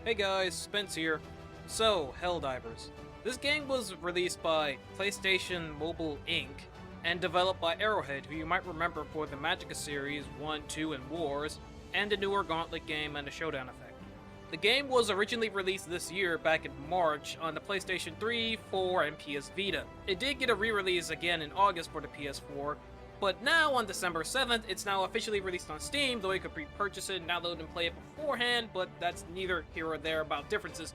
Hey guys, Spence here. So, Helldivers. This game was released by PlayStation Mobile Inc. and developed by Arrowhead, who you might remember for the Magicka series 1, 2, and Wars, and the newer Gauntlet game and the Showdown effect. The game was originally released this year back in March on the PlayStation 3, 4, and PS Vita. It did get a re-release again in August for the PS4, but now on December 7th, it's now officially released on Steam, though you could pre-purchase it and download and play it beforehand, but that's neither here or there about differences.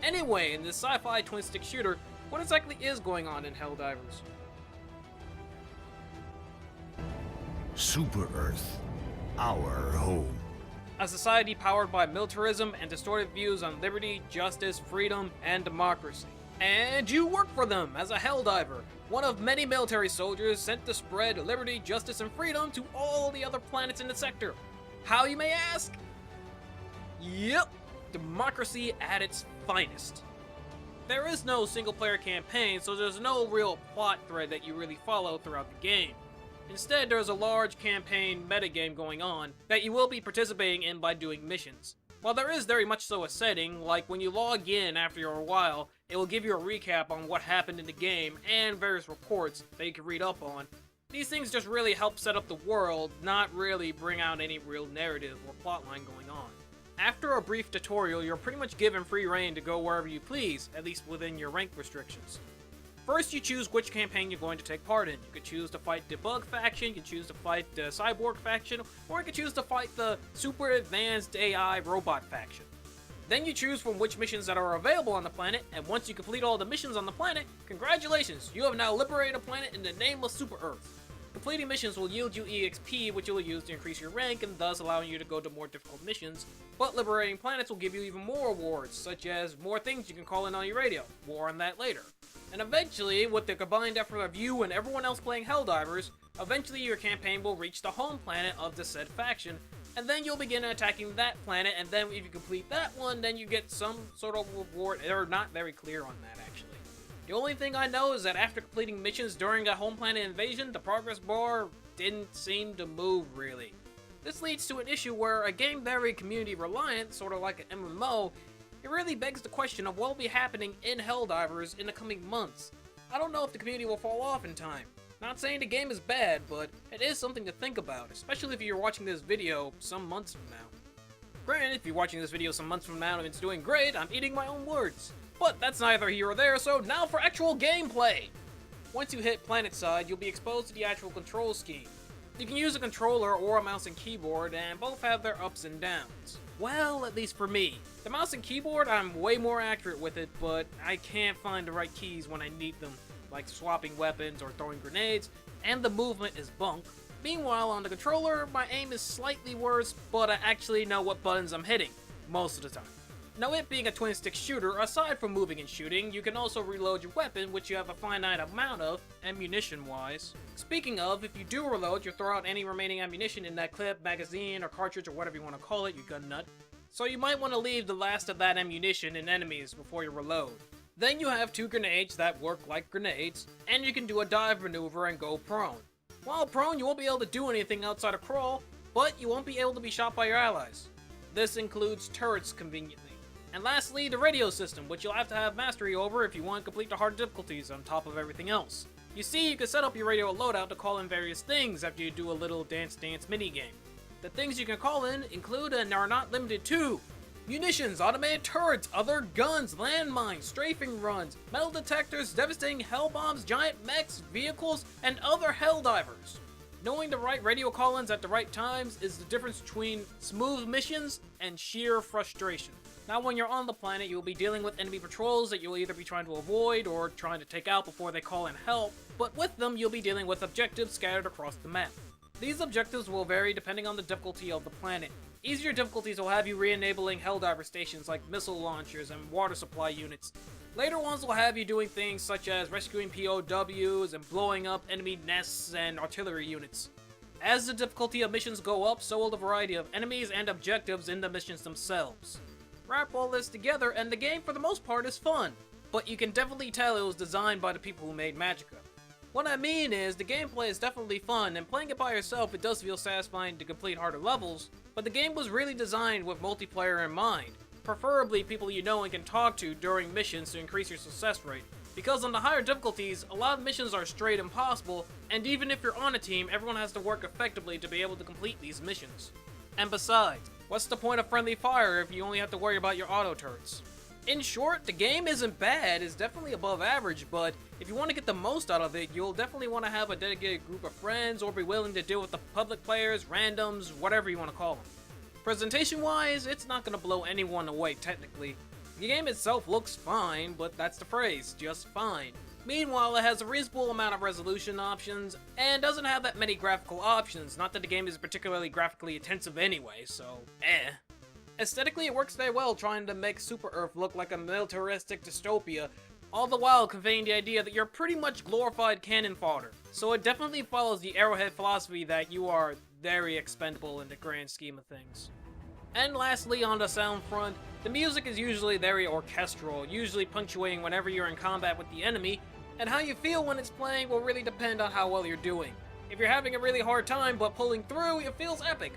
Anyway, in this sci-fi twin-stick shooter, what exactly is going on in Helldivers? Super Earth, our home. A society powered by militarism and distorted views on liberty, justice, freedom, and democracy. And you work for them as a Helldiver, one of many military soldiers sent to spread liberty, justice, and freedom to all the other planets in the sector. How, you may ask? Yep, democracy at its finest. There is no single-player campaign, so there's no real plot thread that you really follow throughout the game. Instead, there's a large campaign metagame going on that you will be participating in by doing missions. While there is very much so a setting, like when you log in after a while, it will give you a recap on what happened in the game and various reports that you can read up on. These things just really help set up the world, not really bring out any real narrative or plotline going on. After a brief tutorial, you're pretty much given free reign to go wherever you please, at least within your rank restrictions. First, you choose which campaign you're going to take part in. You could choose to fight the Bug faction, you could choose to fight the Cyborg faction, or you could choose to fight the Super Advanced AI Robot faction. Then you choose from which missions that are available on the planet, and once you complete all the missions on the planet, congratulations, you have now liberated a planet in the name of Super Earth. Completing missions will yield you EXP, which you will use to increase your rank and thus allowing you to go to more difficult missions, but liberating planets will give you even more awards, such as more things you can call in on your radio. More on that later. And eventually, with the combined effort of you and everyone else playing Helldivers, eventually your campaign will reach the home planet of the said faction, and then you'll begin attacking that planet, and then if you complete that one, then you get some sort of reward. They're not very clear on that, actually. The only thing I know is that after completing missions during a home planet invasion, the progress bar didn't seem to move, really. This leads to an issue where a game very community reliant, sort of like an MMO, it really begs the question of what will be happening in Helldivers in the coming months. I don't know if the community will fall off in time. Not saying the game is bad, but it is something to think about, especially if you're watching this video some months from now. Granted, if you're watching this video some months from now and it's doing great, I'm eating my own words. But that's neither here or there, so now for actual gameplay! Once you hit planetside, you'll be exposed to the actual control scheme. You can use a controller or a mouse and keyboard, and both have their ups and downs. Well, at least for me. The mouse and keyboard, I'm way more accurate with it, but I can't find the right keys when I need them, like swapping weapons or throwing grenades, and the movement is bunk. Meanwhile, on the controller, my aim is slightly worse, but I actually know what buttons I'm hitting, most of the time. Now, it being a twin-stick shooter, aside from moving and shooting, you can also reload your weapon, which you have a finite amount of, ammunition-wise. Speaking of, if you do reload, you'll throw out any remaining ammunition in that clip, magazine, or cartridge, or whatever you want to call it, you gun nut. So you might want to leave the last of that ammunition in enemies before you reload. Then you have two grenades that work like grenades, and you can do a dive maneuver and go prone. While prone, you won't be able to do anything outside of crawl, but you won't be able to be shot by your allies. This includes turrets, conveniently. And lastly, the radio system, which you'll have to have mastery over if you want to complete the hard difficulties on top of everything else. You see, you can set up your radio loadout to call in various things after you do a little Dance Dance minigame. The things you can call in include and are not limited to munitions, automated turrets, other guns, landmines, strafing runs, metal detectors, devastating hell bombs, giant mechs, vehicles, and other Helldivers. Knowing the right radio call-ins at the right times is the difference between smooth missions and sheer frustration. Now, when you're on the planet, you'll be dealing with enemy patrols that you'll either be trying to avoid or trying to take out before they call in help, but with them, you'll be dealing with objectives scattered across the map. These objectives will vary depending on the difficulty of the planet. Easier difficulties will have you re-enabling Helldiver stations like missile launchers and water supply units. Later ones will have you doing things such as rescuing POWs and blowing up enemy nests and artillery units. As the difficulty of missions go up, so will the variety of enemies and objectives in the missions themselves. Wrap all this together, and the game for the most part is fun, but you can definitely tell it was designed by the people who made Magicka. What I mean is, the gameplay is definitely fun, and playing it by yourself it does feel satisfying to complete harder levels, but the game was really designed with multiplayer in mind. preferably people you know and can talk to during missions to increase your success rate. Because on the higher difficulties, a lot of missions are straight impossible, and even if you're on a team, everyone has to work effectively to be able to complete these missions. And besides, what's the point of friendly fire if you only have to worry about your auto turrets? In short, the game isn't bad, it's definitely above average, but if you want to get the most out of it, you'll definitely want to have a dedicated group of friends or be willing to deal with the public players, randoms, whatever you want to call them. Presentation-wise, it's not going to blow anyone away technically. The game itself looks fine, but that's the phrase, just fine. Meanwhile, it has a reasonable amount of resolution options, and doesn't have that many graphical options, not that the game is particularly graphically intensive anyway, so Aesthetically, it works very well trying to make Super Earth look like a militaristic dystopia, all the while conveying the idea that you're pretty much glorified cannon fodder. So it definitely follows the Arrowhead philosophy that you are very expendable in the grand scheme of things. And lastly, on the sound front, the music is usually very orchestral, usually punctuating whenever you're in combat with the enemy, and how you feel when it's playing will really depend on how well you're doing. If you're having a really hard time but pulling through, it feels epic.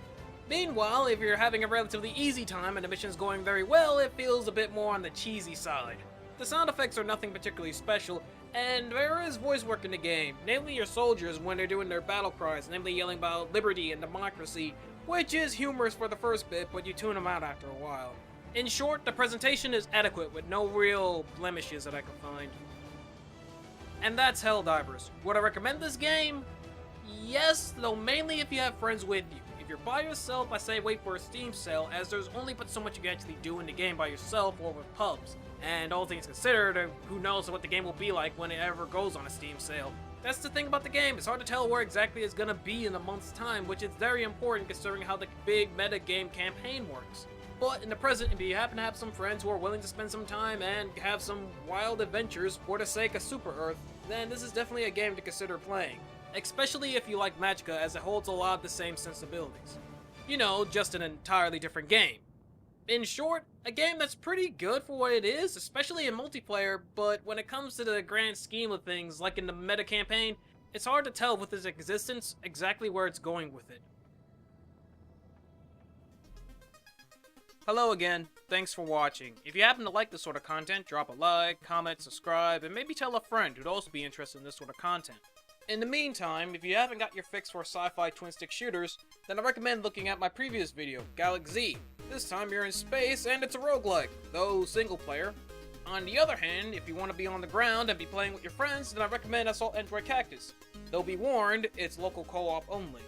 Meanwhile, if you're having a relatively easy time and the mission's going very well, it feels a bit more on the cheesy side. The sound effects are nothing particularly special, and there is voice work in the game, namely your soldiers when they're doing their battle cries, namely yelling about liberty and democracy, which is humorous for the first bit, but you tune them out after a while. In short, the presentation is adequate with no real blemishes that I can find. And that's Helldivers. Would I recommend this game? Yes, though mainly if you have friends with you. If you're by yourself, I say wait for a Steam sale, as there's only but so much you can actually do in the game by yourself or with pubs. And all things considered, who knows what the game will be like when it ever goes on a Steam sale. That's the thing about the game, it's hard to tell where exactly it's gonna be in a month's time, which is very important considering how the big meta-game campaign works. But in the present, if you happen to have some friends who are willing to spend some time and have some wild adventures for the sake of Super Earth, then this is definitely a game to consider playing. Especially if you like Magicka, as it holds a lot of the same sensibilities. You know, just an entirely different game. In short, a game that's pretty good for what it is, especially in multiplayer, but when it comes to the grand scheme of things, like in the meta campaign, it's hard to tell with its existence exactly where it's going with it. Hello again, thanks for watching. If you happen to like this sort of content, drop a like, comment, subscribe, and maybe tell a friend who'd also be interested in this sort of content. In the meantime, if you haven't got your fix for sci-fi twin-stick shooters, then I recommend looking at my previous video, Galactic. This time you're in space and it's a roguelike, though single player. On the other hand, if you want to be on the ground and be playing with your friends, then I recommend Assault Android Cactus. Though be warned, it's local co-op only.